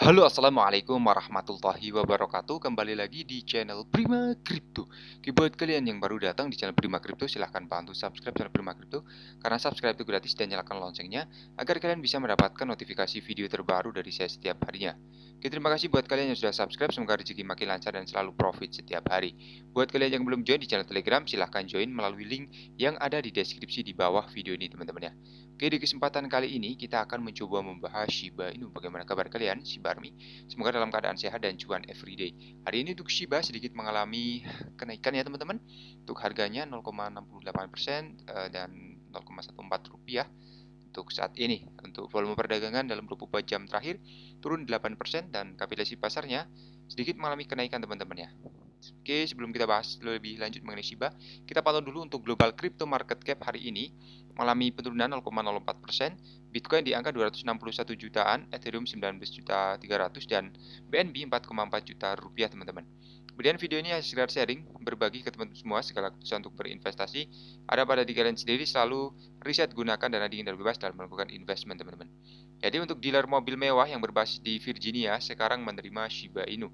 Halo, assalamualaikum warahmatullahi wabarakatuh. Kembali lagi di channel Prima Crypto. Buat kalian yang baru datang di channel Prima Crypto, silahkan bantu subscribe channel Prima Crypto karena subscribe itu gratis dan nyalakan loncengnya agar kalian bisa mendapatkan notifikasi video terbaru dari saya setiap harinya. Oke, terima kasih buat kalian yang sudah subscribe. Semoga rezeki makin lancar dan selalu profit setiap hari. Buat kalian yang belum join di channel Telegram, silahkan join melalui link yang ada di deskripsi di bawah video ini, teman-teman ya. Oke, di kesempatan kali ini kita akan mencoba membahas Shiba Inu. Bagaimana kabar kalian, Shiba Army? Semoga dalam keadaan sehat dan cuan everyday. Hari ini untuk Shiba sedikit mengalami kenaikan ya teman-teman. Untuk harganya 0,68% dan 0,14 rupiah untuk saat ini. Untuk volume perdagangan dalam 24 jam terakhir turun 8% dan kapitalisasi pasarnya sedikit mengalami kenaikan teman-teman ya. Oke, sebelum kita bahas lebih lanjut mengenai Shiba, kita pantau dulu untuk global crypto market cap hari ini mengalami penurunan 0,04%, Bitcoin di angka 261 jutaan, Ethereum 19.300 dan BNB 4,4 juta rupiah teman-teman. Kemudian video ini hanya sekedar sharing, berbagi ke teman-teman semua segala keputusan untuk berinvestasi ada pada diri kalian sendiri, selalu riset gunakan dana dingin dan bebas dalam melakukan investment teman-teman. Jadi untuk dealer mobil mewah yang berbasis di Virginia sekarang menerima Shiba Inu.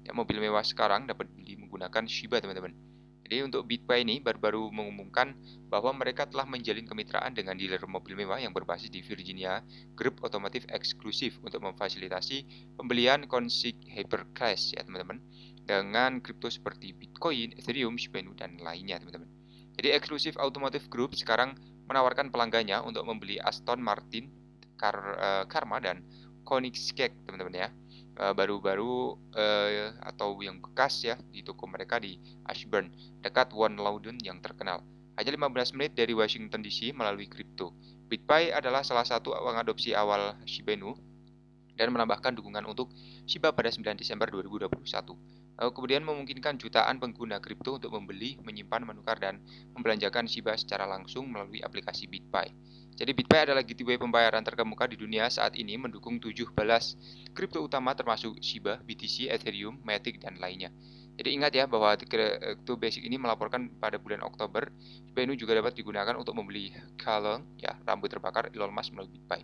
Ya, mobil mewah sekarang dapat beli menggunakan Shiba teman-teman. Jadi untuk BitPay ini baru-baru mengumumkan bahwa mereka telah menjalin kemitraan dengan dealer mobil mewah yang berbasis di Virginia, grup otomotif eksklusif untuk memfasilitasi pembelian konsig hypercash ya teman-teman, dengan kripto seperti Bitcoin, Ethereum, Shiba Inu dan lainnya teman-teman. Jadi eksklusif automotive group sekarang menawarkan pelanggannya untuk membeli Aston Martin, Karma dan Koenigsegg teman-teman ya. Baru-baru atau yang bekas ya di toko mereka di Ashburn dekat One Loudon yang terkenal. Hanya 15 menit dari Washington DC melalui kripto. BitPay adalah salah satu pengadopsi awal Shiba Inu dan menambahkan dukungan untuk Shiba pada 9 Desember 2021. Kemudian memungkinkan jutaan pengguna kripto untuk membeli, menyimpan, menukar, dan membelanjakan Shiba secara langsung melalui aplikasi BitPay. Jadi BitPay adalah gateway pembayaran terkemuka di dunia saat ini, mendukung 17 kripto utama termasuk Shiba, BTC, Ethereum, Matic, dan lainnya. Jadi ingat ya bahwa kripto basic ini melaporkan pada bulan Oktober, Shiba Inu juga dapat digunakan untuk membeli kalung, ya rambut terbakar Elon Musk melalui BitPay.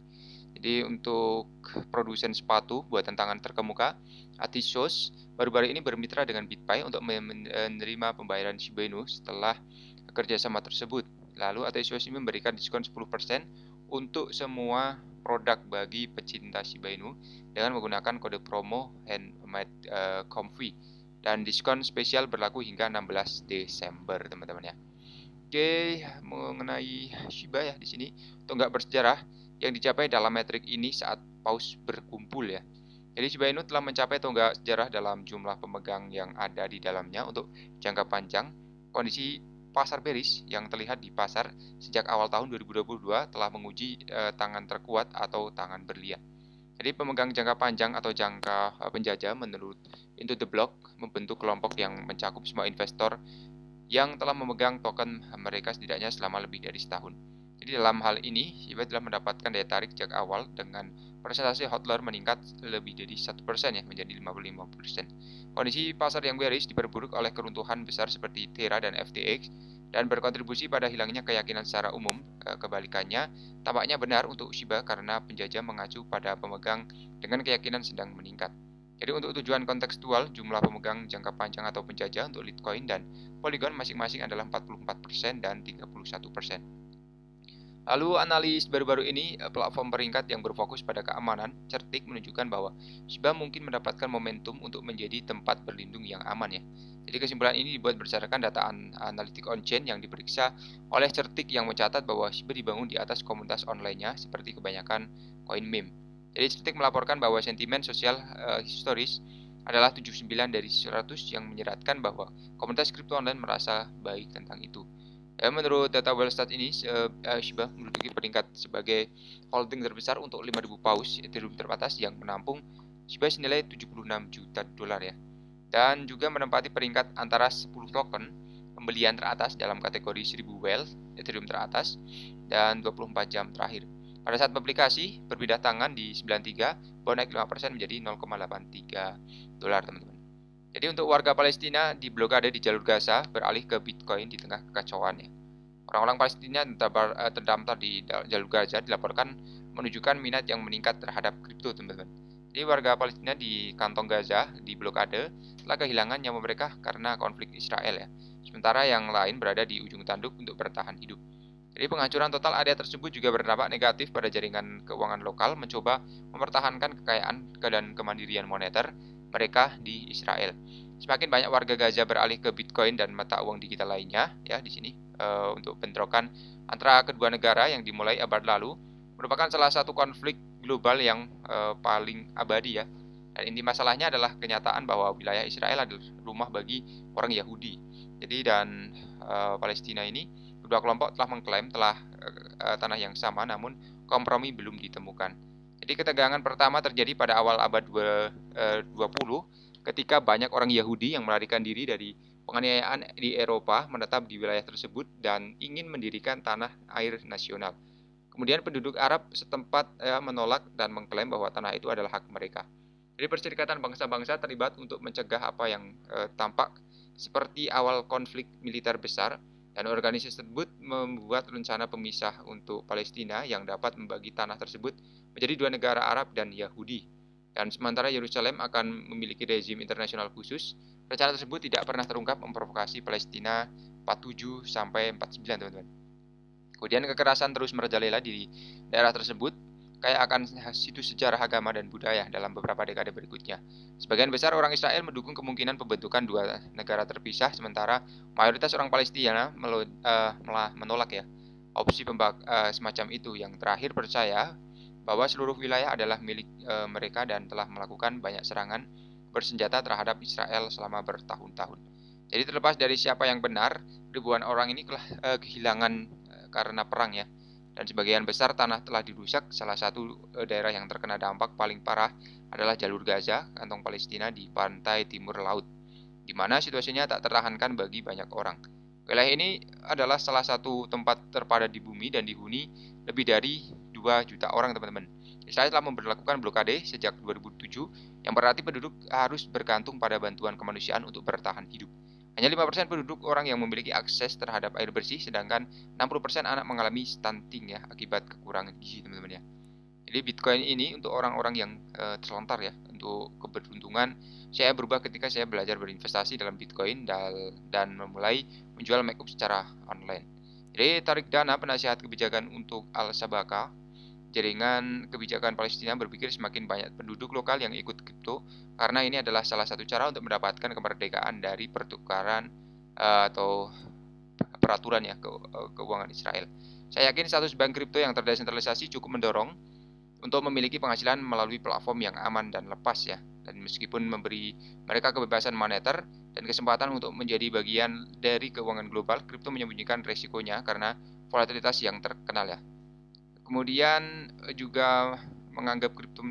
Jadi untuk produsen sepatu buatan tangan terkemuka, Atisos baru-baru ini bermitra dengan BitPay untuk menerima pembayaran Shiba Inu setelah kerjasama tersebut. Lalu Atisos ini memberikan diskon 10% untuk semua produk bagi pecinta Shiba Inu dengan menggunakan kode promo Handmade Comfy dan diskon spesial berlaku hingga 16 Desember teman-teman ya. Oke, mengenai Shiba ya di sini untuk nggak bersejarah yang dicapai dalam metrik ini saat paus berkumpul ya. Jadi Shiba Inu telah mencapai tonggak sejarah dalam jumlah pemegang yang ada di dalamnya untuk jangka panjang. Kondisi pasar bearish yang terlihat di pasar sejak awal tahun 2022 telah menguji tangan terkuat atau tangan berlian. Jadi pemegang jangka panjang atau jangka penjajah menurut Into the Block membentuk kelompok yang mencakup semua investor yang telah memegang token mereka setidaknya selama lebih dari setahun. Jadi dalam hal ini, Shiba telah mendapatkan daya tarik sejak awal dengan persentase hodler meningkat lebih dari 1% ya, menjadi 55%. Kondisi pasar yang bearish diperburuk oleh keruntuhan besar seperti Terra dan FTX dan berkontribusi pada hilangnya keyakinan secara umum. Kebalikannya, tampaknya benar untuk Shiba karena penjajah mengacu pada pemegang dengan keyakinan sedang meningkat. Jadi untuk tujuan kontekstual, jumlah pemegang jangka panjang atau penjajah untuk Litecoin dan Polygon masing-masing adalah 44% dan 31%. Lalu analis baru-baru ini, platform peringkat yang berfokus pada keamanan Certik menunjukkan bahwa Shiba mungkin mendapatkan momentum untuk menjadi tempat berlindung yang aman ya. Jadi kesimpulan ini dibuat berdasarkan data analitik on-chain yang diperiksa oleh Certik yang mencatat bahwa Shiba dibangun di atas komunitas online-nya seperti kebanyakan koin meme. Jadi Certik melaporkan bahwa sentimen sosial historis adalah 79 dari 100 yang menyeratkan bahwa komunitas kripto online merasa baik tentang itu. Menurut data Wellstat ini, Shiba menduduki peringkat sebagai holding terbesar untuk 5.000 paus Ethereum terbatas yang menampung Shiba senilai 76 juta dolar ya. Dan juga menempati peringkat antara 10 token pembelian teratas dalam kategori 1000 Wealth Ethereum teratas dan 24 jam terakhir. Pada saat publikasi, berpindah tangan di 93, bahwa naik 5% menjadi 0,83 dolar teman-teman. Jadi untuk warga Palestina di blokade di jalur Gaza beralih ke Bitcoin di tengah kekacauan ya. Orang-orang Palestina terdaftar di jalur Gaza dilaporkan menunjukkan minat yang meningkat terhadap kripto teman-teman. Jadi warga Palestina di kantong Gaza di blokade telah kehilangan nyawa mereka karena konflik Israel ya. Sementara yang lain berada di ujung tanduk untuk bertahan hidup. Jadi penghancuran total area tersebut juga berdampak negatif pada jaringan keuangan lokal mencoba mempertahankan kekayaan dan kemandirian moneter mereka di Israel. Semakin banyak warga Gaza beralih ke Bitcoin dan mata uang digital lainnya ya di sini untuk bentrokan antara kedua negara yang dimulai abad lalu merupakan salah satu konflik global yang paling abadi ya. Dan inti masalahnya adalah kenyataan bahwa wilayah Israel adalah rumah bagi orang Yahudi. Jadi dan Palestina ini kedua kelompok telah mengklaim tanah yang sama namun kompromi belum ditemukan. Jadi ketegangan pertama terjadi pada awal abad 20 ketika banyak orang Yahudi yang melarikan diri dari penganiayaan di Eropa menetap di wilayah tersebut dan ingin mendirikan tanah air nasional. Kemudian penduduk Arab setempat menolak dan mengklaim bahwa tanah itu adalah hak mereka. Jadi perserikatan bangsa-bangsa terlibat untuk mencegah apa yang tampak seperti awal konflik militer besar dan organisasi tersebut membuat rencana pemisah untuk Palestina yang dapat membagi tanah tersebut menjadi dua negara Arab dan Yahudi. Dan sementara Yerusalem akan memiliki rezim internasional khusus, rencana tersebut tidak pernah terungkap memprovokasi Palestina 47 sampai 49 teman-teman. Kemudian kekerasan terus merajalela di daerah tersebut, kayak akan situs sejarah agama dan budaya dalam beberapa dekade berikutnya. Sebagian besar orang Israel mendukung kemungkinan pembentukan dua negara terpisah, sementara mayoritas orang Palestina menolak ya opsi semacam itu. Yang terakhir percaya bahwa seluruh wilayah adalah milik mereka dan telah melakukan banyak serangan bersenjata terhadap Israel selama bertahun-tahun. Jadi terlepas dari siapa yang benar, ribuan orang ini telah kehilangan karena perang ya. Dan sebagian besar tanah telah dirusak. Salah satu daerah yang terkena dampak paling parah adalah jalur Gaza, kantong Palestina di pantai timur laut, di mana situasinya tak tertahankan bagi banyak orang. Wilayah ini adalah salah satu tempat terpadat di bumi dan dihuni lebih dari 2 juta orang, teman-teman. Israel telah memberlakukan blokade sejak 2007, yang berarti penduduk harus bergantung pada bantuan kemanusiaan untuk bertahan hidup. Hanya 5% penduduk orang yang memiliki akses terhadap air bersih, sedangkan 60% anak mengalami stunting ya akibat kekurangan gizi, teman-teman ya. Jadi Bitcoin ini untuk orang-orang yang terlontar ya, untuk keberuntungan. Saya berubah ketika saya belajar berinvestasi dalam Bitcoin dan memulai menjual makeup secara online. Jadi tarik dana penasihat kebijakan untuk Al-Sabaka, jaringan kebijakan Palestina berpikir semakin banyak penduduk lokal yang ikut kripto karena ini adalah salah satu cara untuk mendapatkan kemerdekaan dari pertukaran atau peraturan ya keuangan Israel. Saya yakin status bank kripto yang terdesentralisasi cukup mendorong untuk memiliki penghasilan melalui platform yang aman dan lepas ya. Dan meskipun memberi mereka kebebasan moneter dan kesempatan untuk menjadi bagian dari keuangan global, kripto menyembunyikan resikonya karena volatilitas yang terkenal ya. Kemudian juga menganggap kripto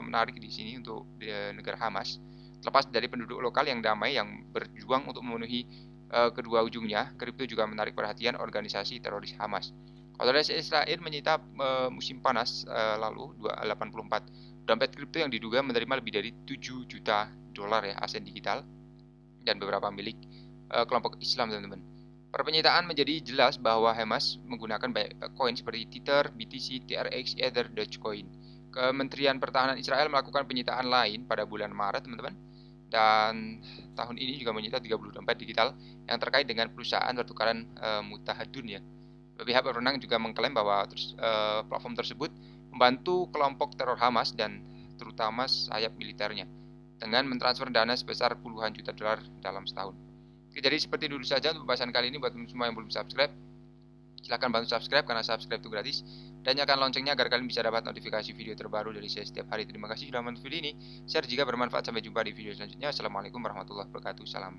menarik di sini untuk negara Hamas. Terlepas dari penduduk lokal yang damai yang berjuang untuk memenuhi kedua ujungnya, kripto juga menarik perhatian organisasi teroris Hamas. Otoritas Israel menyita musim panas lalu 84 dompet kripto yang diduga menerima lebih dari 7 juta dolar ya aset digital dan beberapa milik kelompok Islam, teman-teman. Perpenyitaan menjadi jelas bahwa Hamas menggunakan banyak koin seperti Tether, BTC, TRX, Ether, Dogecoin. Kementerian Pertahanan Israel melakukan penyitaan lain pada bulan Maret, teman-teman. Dan tahun ini juga menyita 30 dompet digital yang terkait dengan perusahaan pertukaran mutahadun ya. Pihak berwenang juga mengklaim bahwa platform tersebut membantu kelompok teror Hamas dan terutama sayap militernya dengan mentransfer dana sebesar puluhan juta dolar dalam setahun. Jadi seperti dulu saja untuk pembahasan kali ini. Buat teman semua yang belum subscribe, silahkan bantu subscribe karena subscribe itu gratis, dan nyalakan loncengnya agar kalian bisa dapat notifikasi video terbaru dari saya setiap hari. Terima kasih sudah menonton video ini. Share jika bermanfaat. Sampai jumpa di video selanjutnya. Assalamualaikum warahmatullahi wabarakatuh. Salam